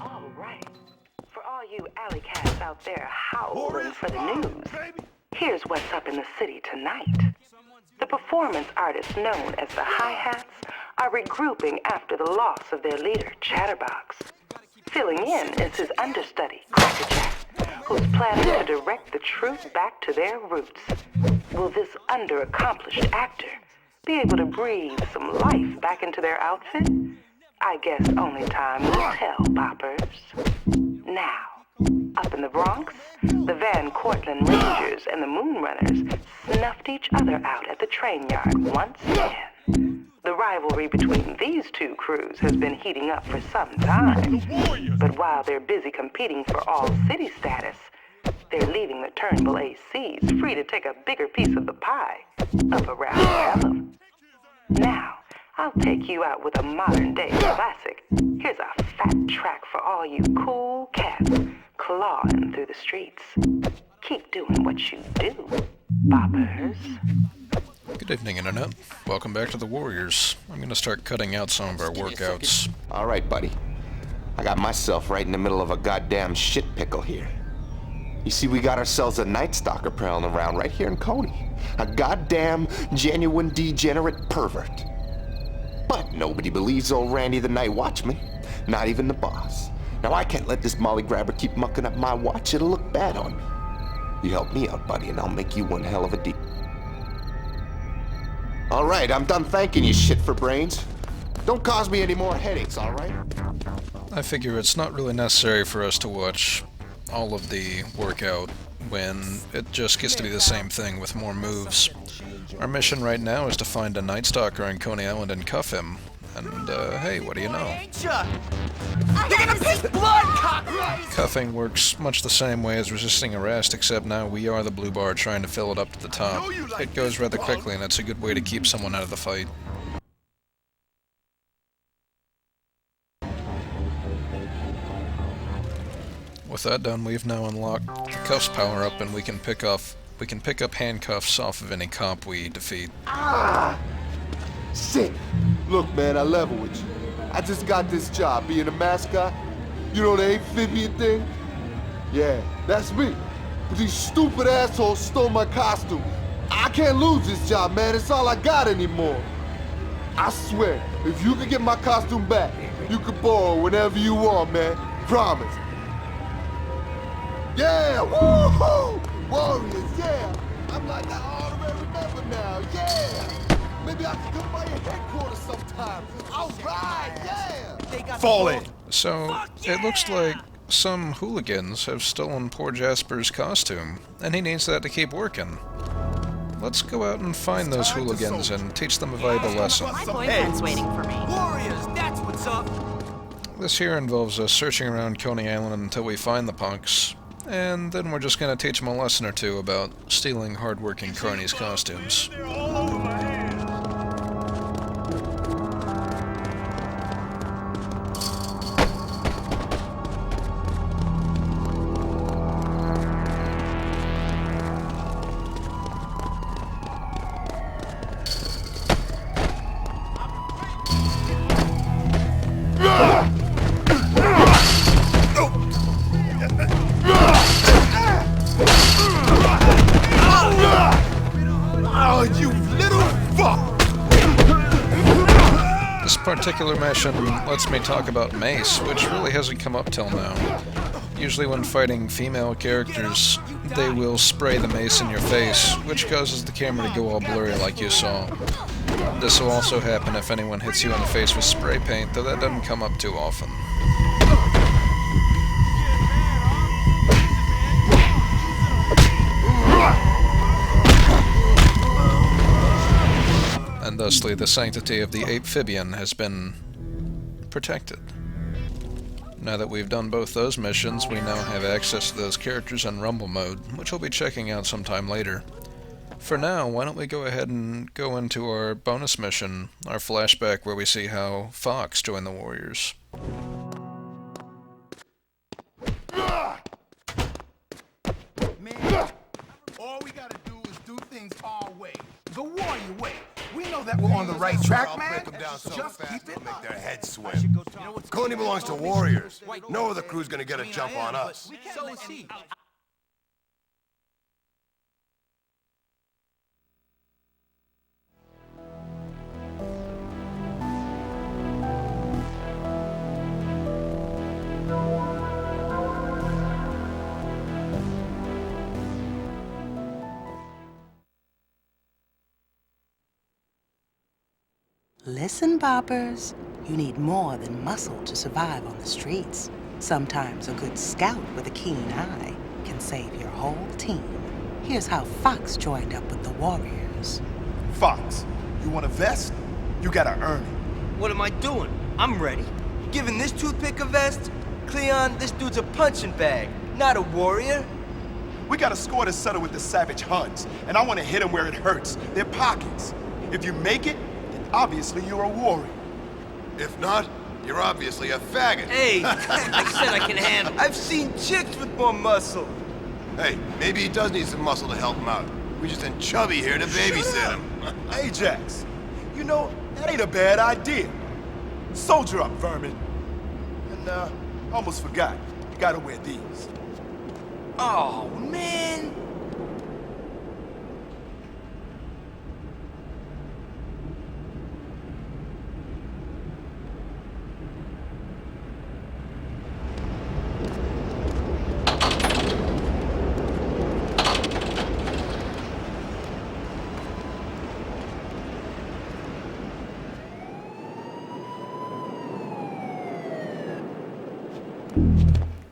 All right. For all you alley cats out there howling for the news, here's what's up in the city tonight. The performance artists known as the Hi-Hats are regrouping after the loss of their leader, Chatterbox. Filling in is his understudy, Crackerjack, who's planning to direct the troupe back to their roots. Will this underaccomplished actor be able to breathe some life back into their outfit? I guess only time will tell, boppers. Now, up in the Bronx, the Van Cortlandt Rangers and the Moonrunners snuffed each other out at the train yard once again. The rivalry between these two crews has been heating up for some time. But while they're busy competing for all city status, they're leaving the Turnbull ACs free to take a bigger piece of the pie of around Pelham. Now, I'll take you out with a modern-day classic. Here's a fat track for all you cool cats clawing through the streets. Keep doing what you do, boppers. Good evening, Internet. Welcome back to the Warriors. I'm going to start cutting out some of our workouts. Alright, buddy. I got myself right in the middle of a goddamn shit pickle here. You see, we got ourselves a Night Stalker prowling around right here in Coney. A goddamn genuine degenerate pervert. But nobody believes old Randy the Night Watchman. Not even the boss. Now I can't let this molly grabber keep mucking up my watch. It'll look bad on me. You help me out, buddy, and I'll make you one hell of a deal. Alright, I'm done thanking you, shit for brains. Don't cause me any more headaches, alright? I figure it's not really necessary for us to watch all of the workout when it just gets to be the same thing with more moves. Our mission right now is to find a Night Stalker on Coney Island and cuff him. And, hey, what do you know? Cuffing works much the same way as resisting arrest, except now we are the blue bar trying to fill it up to the top. It goes rather quickly, and it's a good way to keep someone out of the fight. With that done, we've now unlocked the cuffs power up, and we can pick up handcuffs off of any cop we defeat. Ah! Shit! Look, man, I level with you. I just got this job being a mascot. You know the amphibian thing? Yeah, that's me. But these stupid assholes stole my costume. I can't lose this job, man. It's all I got anymore. I swear, if you can get my costume back, you can borrow whenever you want, man. Promise. Yeah! Woo-hoo! Warriors, yeah! I'm like an honorary member now, yeah! Maybe I can come by your headquarters sometime. Alright, yeah! Fall in! So, it looks like some hooligans have stolen poor Jasper's costume, and he needs that to keep working. Let's go out and find those hooligans and teach them a valuable lesson. My boyfriend's waiting for me. Warriors, that's what's up! This here involves us searching around Coney Island until we find the punks, and then we're just gonna teach them a lesson or two about stealing hard-working carnies' costumes. They're all over my head! Oh, you little fuck! This particular mission lets me talk about mace, which really hasn't come up till now. Usually when fighting female characters, they will spray the mace in your face, which causes the camera to go all blurry like you saw. This will also happen if anyone hits you in the face with spray paint, though that doesn't come up too often. And thusly, the sanctity of the amphibian has been protected. Now that we've done both those missions, we now have access to those characters in Rumble mode, which we'll be checking out sometime later. For now, why don't we go ahead and go into our bonus mission, our flashback where we see how Fox joined the Warriors. Man, we gotta do is do things our way. The warrior way. We know that we're on the right track, man. break them down so fast it'll make their heads swim. Coney belongs to warriors. No other crew's gonna get a jump on us. So is he. Listen, boppers. You need more than muscle to survive on the streets. Sometimes a good scout with a keen eye can save your whole team. Here's how Fox joined up with the Warriors. Fox, you want a vest? You gotta earn it. What am I doing? I'm ready. Giving this toothpick a vest? Cleon, this dude's a punching bag, not a warrior. We got a score to settle with the Savage Huns, and I want to hit them where it hurts, their pockets. If you make it, then obviously you're a warrior. If not, you're obviously a faggot. Hey, I said I can handle. I've seen chicks with more muscle. Hey, maybe he does need some muscle to help him out. We just ain't chubby here to babysit him. Ajax, you know, that ain't a bad idea. Soldier up, vermin. And, almost forgot. You gotta wear these. Oh, man.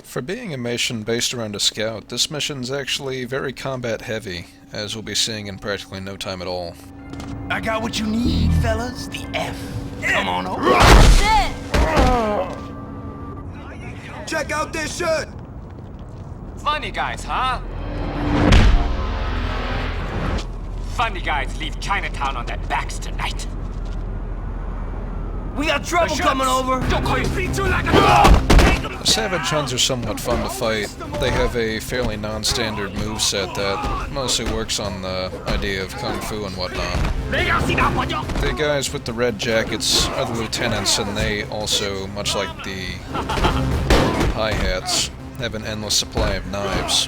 For being a mission based around a scout, this mission's actually very combat heavy, as we'll be seeing in practically no time at all. I got what you need, fellas. The F. Come on over. Check out this shirt! Funny guys, huh? Funny guys leave Chinatown on their backs tonight. We got trouble coming over. The Savage Huns are somewhat fun to fight. They have a fairly non-standard moveset that mostly works on the idea of kung fu and whatnot. The guys with the red jackets are the lieutenants, and they also, much like the hi-hats, have an endless supply of knives.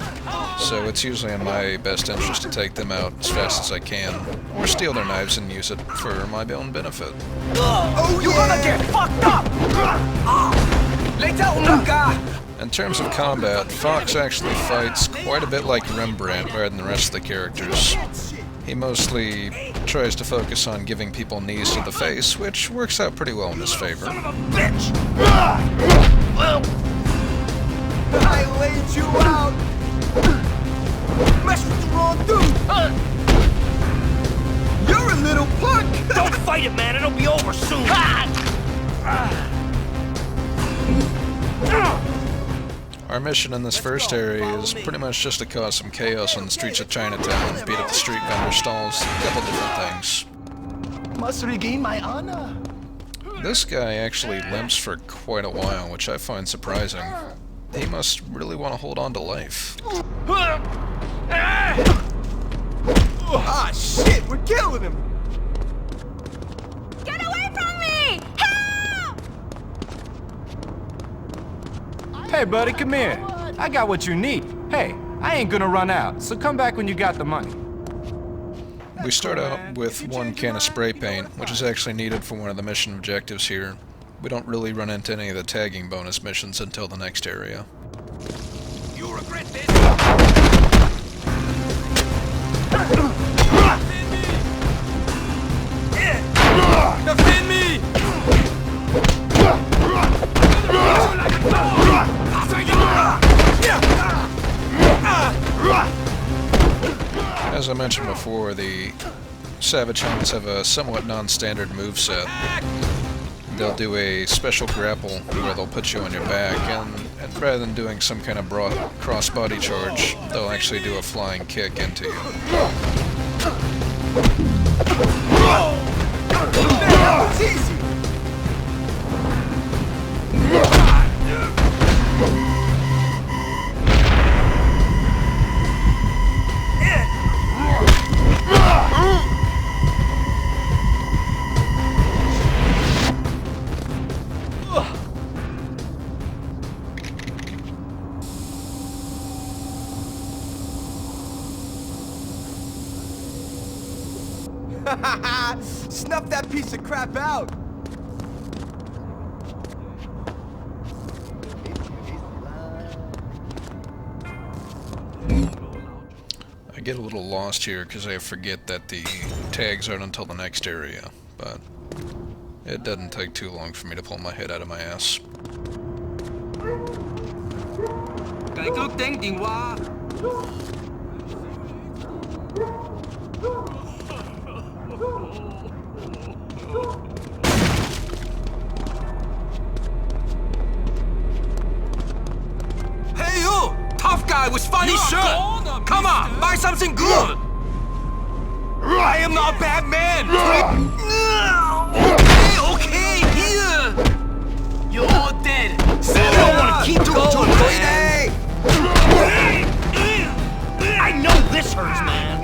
So it's usually in my best interest to take them out as fast as I can, or steal their knives and use it for my own benefit. Oh, you wanna get fucked up! In terms of combat, Fox actually fights quite a bit like Rembrandt rather than the rest of the characters. He mostly tries to focus on giving people knees to the face, which works out pretty well in his favor. I laid you out! Mess with the wrong dude! You're a little punk! Don't fight it, man! It'll be over soon! Our mission in this first area is pretty much just to cause some chaos on the streets of Chinatown, beat up the street vendor stalls, a couple different things. Must regain my honor. This guy actually limps for quite a while, which I find surprising. He must really want to hold on to life. Ah, shit! We're killing him! Get away from me! Help! Hey, buddy, come here. I got what you need. Hey, I ain't gonna run out, so come back when you got the money. We start out with one can of spray paint, which is actually needed for one of the mission objectives here. We don't really run into any of the tagging bonus missions until the next area. You'll regret this! Defend me! As I mentioned before, the Savage Huns have a somewhat non-standard moveset. They'll do a special grapple where they'll put you on your back, and rather than doing some kind of broad cross-body charge, they'll actually do a flying kick into you. It's easy! Snuff that piece of crap out! I get a little lost here because I forget that the tags aren't until the next area, but it doesn't take too long for me to pull my head out of my ass. Hey you! Tough guy with funny shirt! Come on, buy something good! I am not Batman! Okay, here! You're all dead! I don't want to keep going, man! I know this hurts, man.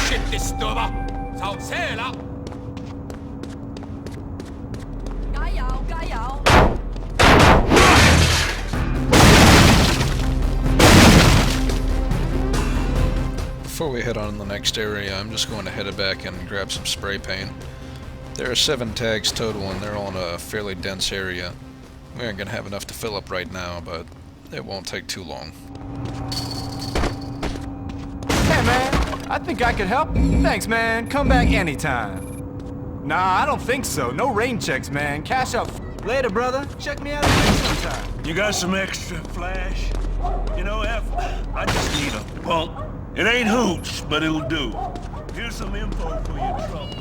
Shit disturber! 收車啦！ 加油加油！ Before we head on to the next area, I'm just going to head back and grab some spray paint. There are 7 tags total, and they're all in a fairly dense area. We aren't going to have enough to fill up right now, but it won't take too long. Hey, man, I think I could help. Thanks, man. Come back anytime. Nah, I don't think so. No rain checks, man. Cash up. Later, brother. Check me out again sometime. You got some extra flash? You know, F, I just need a pump. It ain't hooch, but it'll do. Here's some info for your trouble.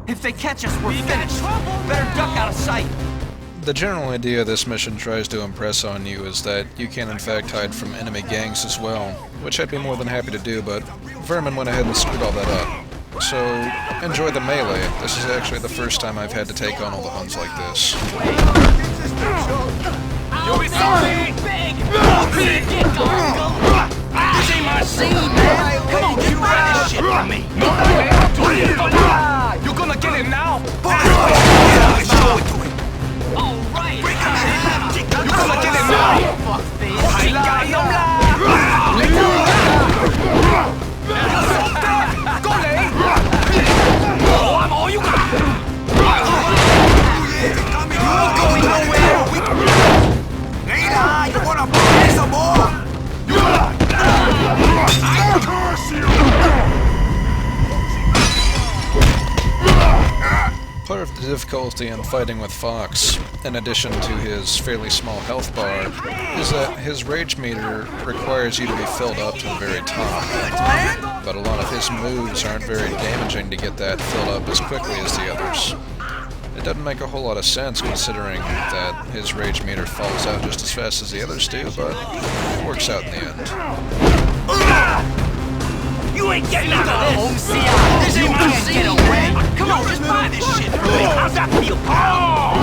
If they catch us, we're finished. Better duck out of sight. The general idea this mission tries to impress on you is that you can in fact hide from enemy gangs as well, which I'd be more than happy to do, but Vermin went ahead and screwed all that up. So, enjoy the melee. This is actually the first time I've had to take on all the Huns like this. You'll be sorry! Big! This ain't my scene, man. Come on, get rid of this shit from me. You're gonna get it now? Show it to him. Alright! You're gonna get it now? You wanna play some more? Part of the difficulty in fighting with Fox, in addition to his fairly small health bar, is that his rage meter requires you to be filled up to the very top. But a lot of his moves aren't very damaging to get that filled up as quickly as the others. It doesn't make a whole lot of sense considering that his rage meter falls out just as fast as the others do, but it works out in the end. You ain't getting out of this! This ain't my scene! Come on, just buy this shit! How's that feel, pal?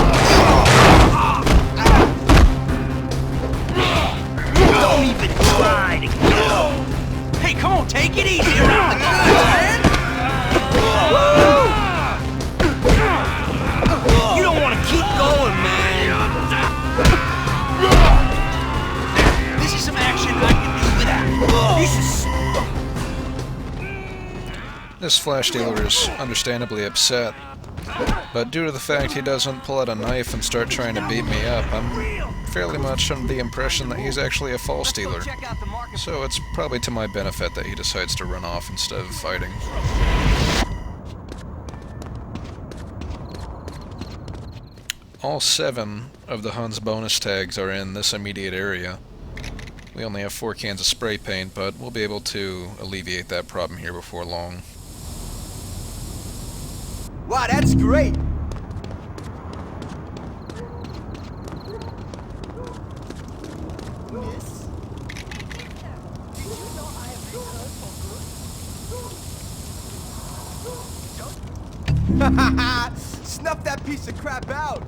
Don't even try to go! Hey, come on, take it easy around the guns, man! You don't want to keep going, man! This is some action I can do without. This is... This flash dealer is understandably upset, but due to the fact he doesn't pull out a knife and start trying to beat me up, I'm fairly much under the impression that he's actually a false dealer. So it's probably to my benefit that he decides to run off instead of fighting. All 7 of the Huns bonus tags are in this immediate area. We only have 4 cans of spray paint, but we'll be able to alleviate that problem here before long. Wow, that's great! Snuff that piece of crap out!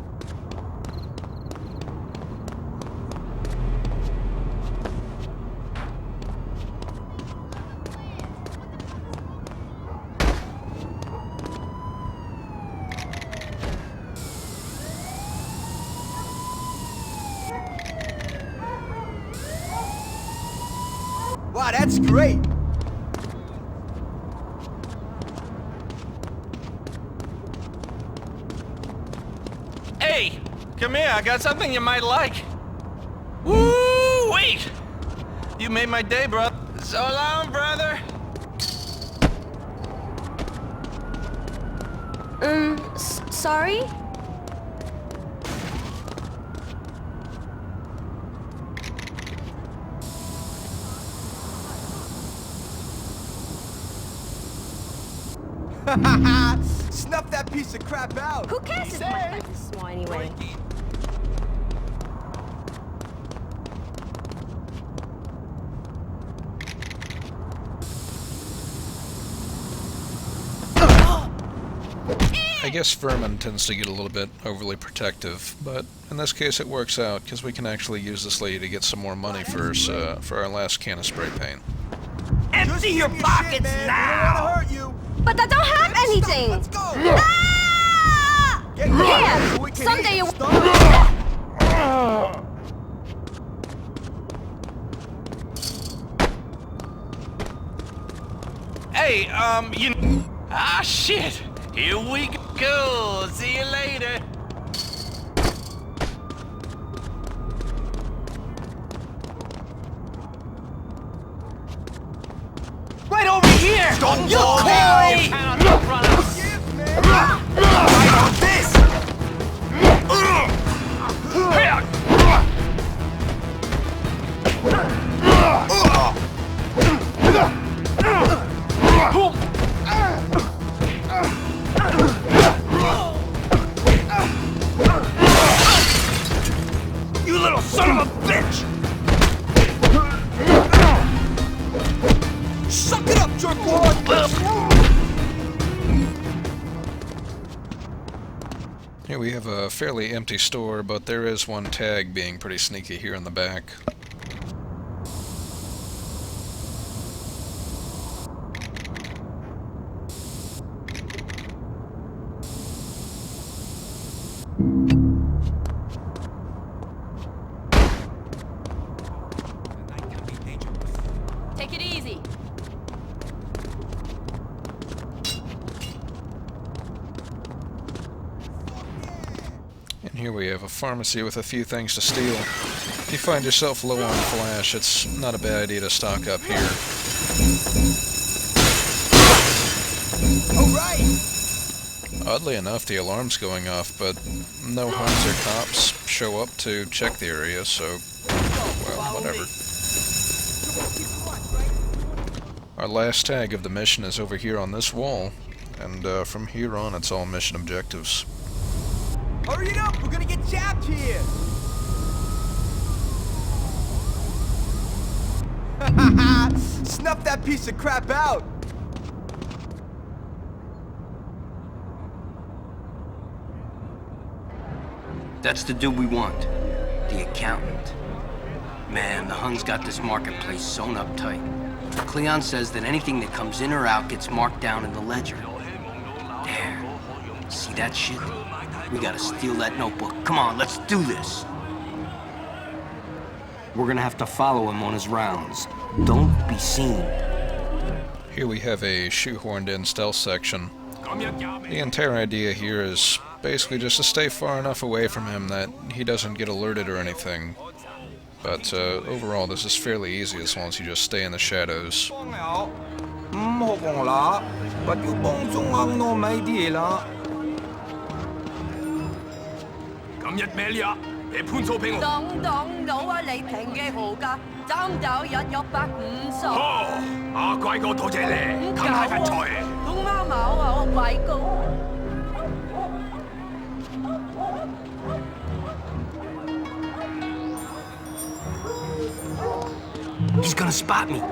Wow, that's great! Hey, come here, I got something you might like. Woo, wait! You made my day, bro. So long, brother. Sorry? Snuff that piece of crap out! Who cares if my life is small anyway? I guess Vermin tends to get a little bit overly protective, but in this case it works out because we can actually use this lady to get some more money for our last can of spray paint. Empty your pockets now! But I don't have anything! Let's go! Ah! Yeah! Someday you... Hey, you... Ah, shit! Here we go! See you later! Right over here! Don't you fall coy! down. You cannot outrun us! Right on this! You little son of a bitch! Suck it up, jerkwad! Here we have a fairly empty store, but there is one tag being pretty sneaky here in the back. Take it easy. And here we have a pharmacy with a few things to steal. If you find yourself low on flash, it's not a bad idea to stock up here. Alright! Oddly enough, the alarm's going off, but no Huns or cops show up to check the area, so, well, whatever. Our last tag of the mission is over here on this wall, and from here on it's all mission objectives. Hurry it up! We're gonna get jabbed here! Snuff that piece of crap out! That's the dude we want. The accountant. Man, the Huns got this marketplace sewn up tight. Cleon says that anything that comes in or out gets marked down in the ledger. There. See that shit? We gotta steal that notebook. Come on, let's do this. We're gonna have to follow him on his rounds. Don't be seen. Here we have a shoehorned in stealth section. The entire idea here is basically just to stay far enough away from him that he doesn't get alerted or anything. But overall this is fairly easy as long as you just stay in the shadows. He's gonna spot me.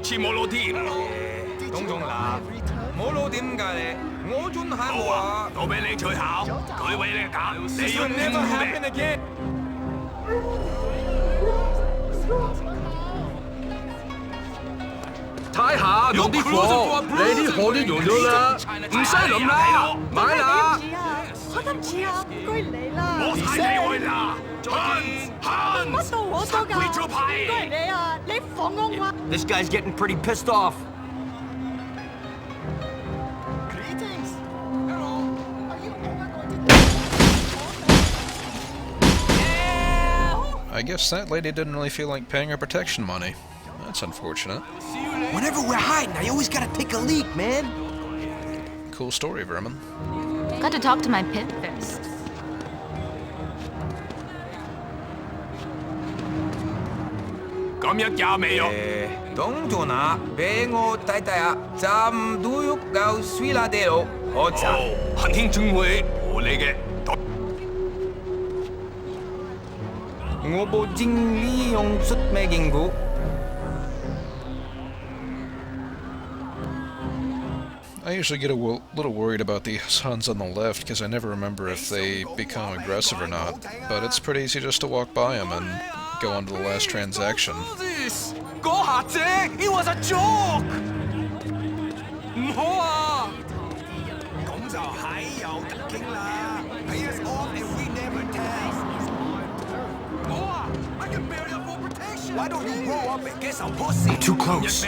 似冇老店。董總嗱，冇老點㗎你？我准係我啊，都俾你吹考，佢為你搞，你要 never happen again。睇下用啲貨，你啲貨都用咗啦，唔使諗啦，買啦。開得唔似啊，唔該你啦。我睇你會啦，乜到我多㗎？唔該你啊，你放工啊。This guy's getting pretty pissed off. Greetings. Hello. Are you ever going to... I guess that lady didn't really feel like paying her protection money. That's unfortunate. Whenever we're hiding, I always gotta take a leak, man. Cool story, Vermin. Got to talk to my pit first. 咁一架未用。董總啊，俾我睇睇啊，站都喐夠水啦地路，我查。肯定仲會和你嘅。我部經理用出咩警告？ I usually get a little worried about the Huns on the left because I never remember if they become aggressive or not, but it's pretty easy just to walk by them and go on to the last transaction. 嗰下啫 ，it was a joke。唔好啊！咁就係有得傾啦。Pay us off and we never tell。我啊 ，I can barely afford protection。Why don't you grow up and get some pussy？ Too close.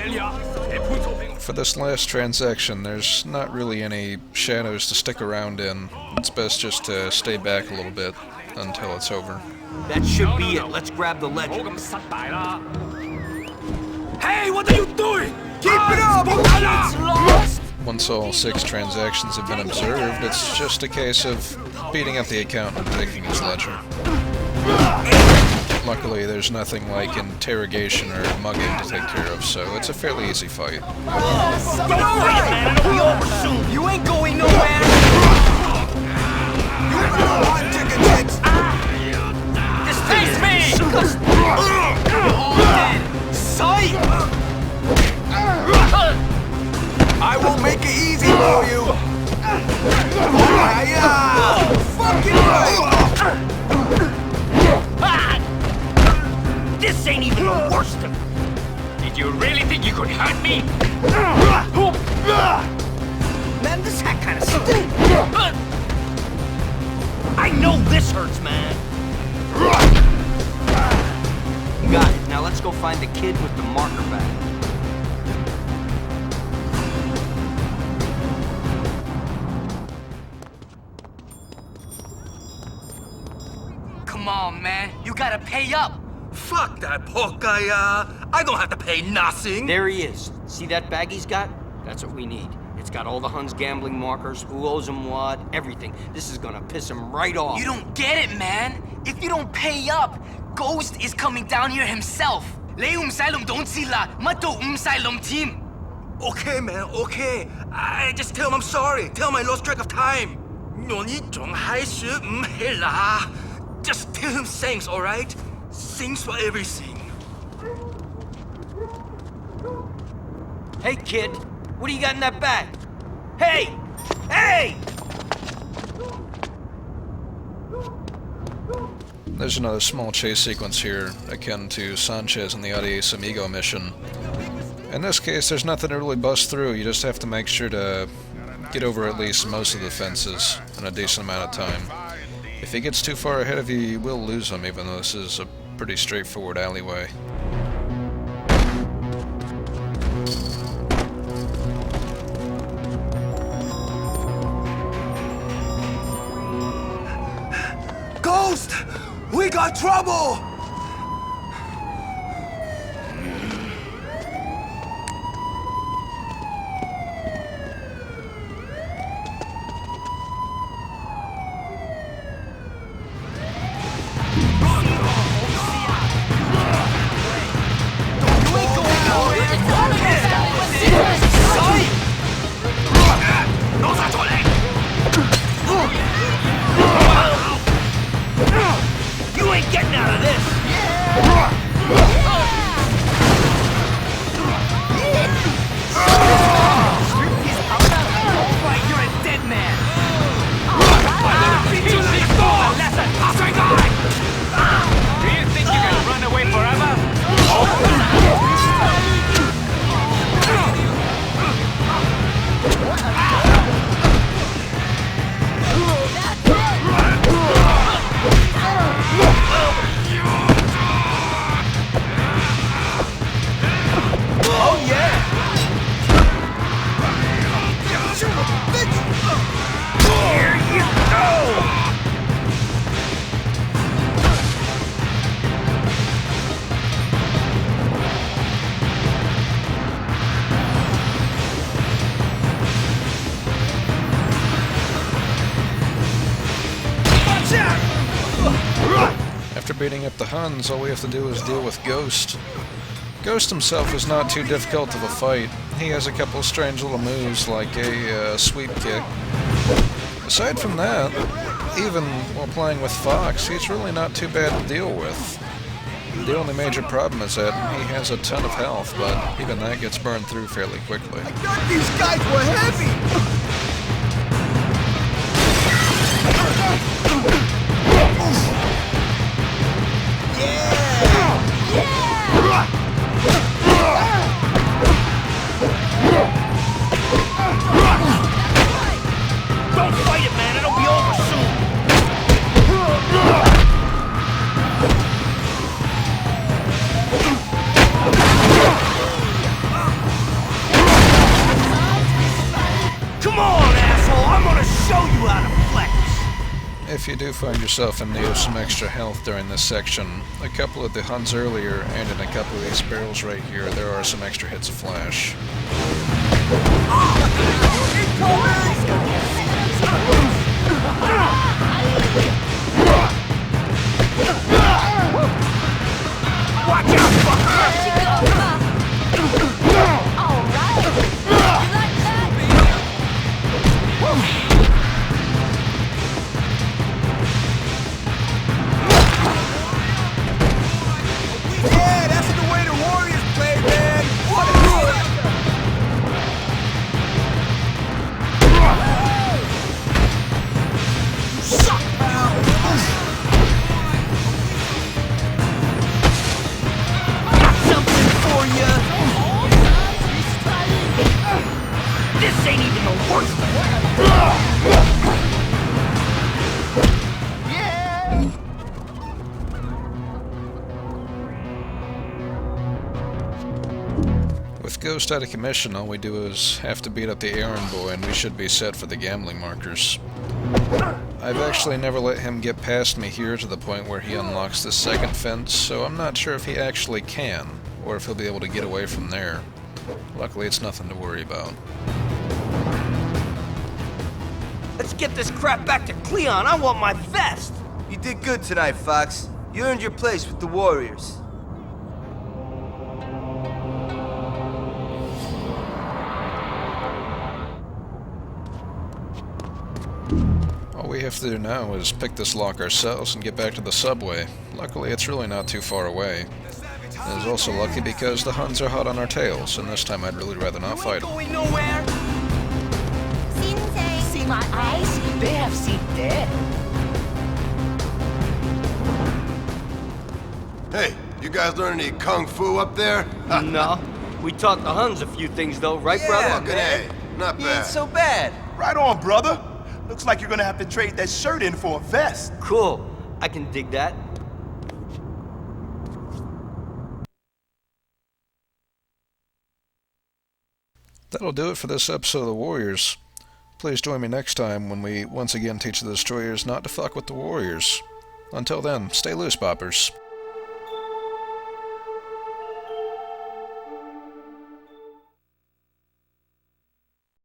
For this last transaction, there's not really any shadows to stick around in. It's best just to stay back a little bit until it's over. That should be it. Let's grab the ledger. Hey, what are you doing? Keep it up! It's lost! Once all 6 transactions have been observed, it's just a case of beating up the accountant and taking his ledger. Luckily, there's nothing like interrogation or mugging to take care of, so it's a fairly easy fight. Don't fight it, man! It'll be over soon! You ain't going nowhere! You better run, chicken chicks! This face me! Sight! I will make it easy for you! Fucking right! This ain't even the worst of it. Did you really think you could hurt me? Man, this hat kind of stinks. I know this hurts, man. Got it. Now let's go find the kid with the marker bag. Come on, man. You gotta pay up. Fuck that poor guy, I don't have to pay nothing. There he is. See that bag he's got? That's what we need. It's got all the Huns' gambling markers, who owes him what, everything. This is gonna piss him right off. You don't get it, man. If you don't pay up, Ghost is coming down here himself. 你唔使諗董事啦，乜都唔使諗添。Okay, man, okay. I just tell him I'm sorry. Tell him I lost track of time. 我呢種係說唔起啦。Just tell him thanks, alright? Thanks for everything. Hey, kid. What do you got in that bag? Hey! Hey! There's another small chase sequence here, akin to Sanchez and the Adios Amigo mission. In this case, there's nothing to really bust through, you just have to make sure to get over at least most of the fences in a decent amount of time. If he gets too far ahead of you, you will lose him, even though this is a pretty straightforward alleyway. Ghost! We got trouble! You ain't getting out of this! After beating up the Huns, all we have to do is deal with Ghost. Ghost himself is not too difficult of a fight. He has a couple of strange little moves like a sweep kick. Aside from that, even while playing with Fox, he's really not too bad to deal with. The only major problem is that he has a ton of health, but even that gets burned through fairly quickly. I thought these guys were heavy! Don't fight it, man. It'll be over soon. Come on, asshole. I'm gonna show you how to flex. If you do find yourself in need of some extra health during this section, a couple of the Huns earlier and in a couple of these barrels right here, there are some extra hits of flash. Watch out, fucker! Yeah, that's the way the Warriors play, man! What a good! Suck, pal! Got something for ya! This ain't even the worst of it! With Ghost out of commission, all we do is have to beat up the errand boy and we should be set for the gambling markers. I've actually never let him get past me here to the point where he unlocks the second fence, so I'm not sure if he actually can, or if he'll be able to get away from there. Luckily, it's nothing to worry about. Let's get this crap back to Cleon. I want my vest. You did good tonight, Fox. You earned your place with the Warriors. All we have to do now is pick this lock ourselves and get back to the subway. Luckily, it's really not too far away. It is also lucky because the Huns are hot on our tails, and this time I'd really rather not fight them. Going nowhere. See my eyes? They have seen death. Hey, you guys learn any kung fu up there? No. We taught the Huns a few things, though, right, brother? Fucking A. Not He bad. ain't so bad. Right on, brother. Looks like you're gonna have to trade that shirt in for a vest. Cool. I can dig that. That'll do it for this episode of The Warriors. Please join me next time when we once again teach the destroyers not to fuck with the Warriors. Until then, stay loose, boppers.